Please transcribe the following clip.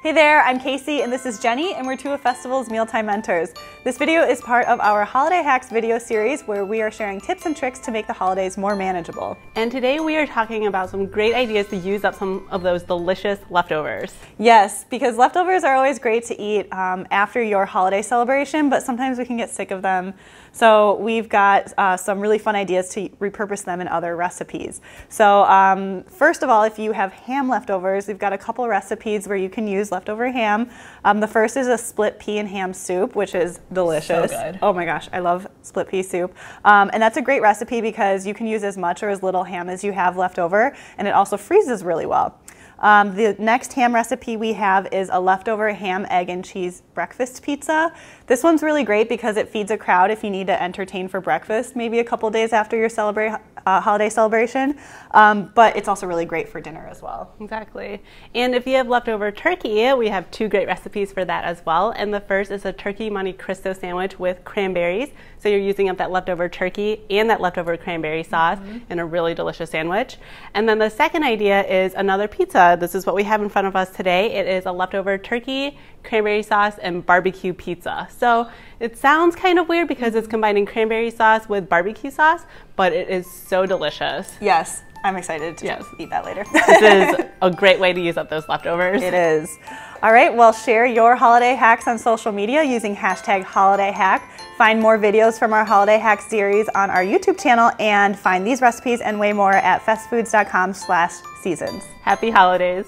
Hey there, I'm Casey and this is Jenny and we're two of Festival's Mealtime Mentors. This video is part of our Holiday Hacks video series where we are sharing tips and tricks to make the holidays more manageable. And today we are talking about some great ideas to use up some of those delicious leftovers. Yes, because leftovers are always great to eat after your holiday celebration, but sometimes we can get sick of them. So we've got some really fun ideas to repurpose them in other recipes. So first of all, if you have ham leftovers, we've got a couple recipes where you can use leftover ham. The first is a split pea and ham soup, which is delicious. So good. Oh my gosh, I love split pea soup. And that's a great recipe because you can use as much or as little ham as you have left over, and it also freezes really well. The next ham recipe we have is a leftover ham, egg, and cheese breakfast pizza. This one's really great because it feeds a crowd if you need to entertain for breakfast, maybe a couple days after your holiday celebration, but it's also really great for dinner as well. Exactly. And if you have leftover turkey, we have two great recipes for that as well. And the first is a turkey Monte Cristo sandwich with cranberries. So you're using up that leftover turkey and that leftover cranberry sauce in a really delicious sandwich. And then the second idea is another pizza. This is what we have in front of us today. It is a leftover turkey, cranberry sauce, and barbecue pizza. So it sounds kind of weird because it's combining cranberry sauce with barbecue sauce, but it is so delicious. Yes, I'm excited to eat that later. This is a great way to use up those leftovers. It is. All right, well, share your holiday hacks on social media using #HolidayHack. Find more videos from our Holiday Hack series on our YouTube channel and find these recipes and way more at festfoods.com/seasons. Happy holidays.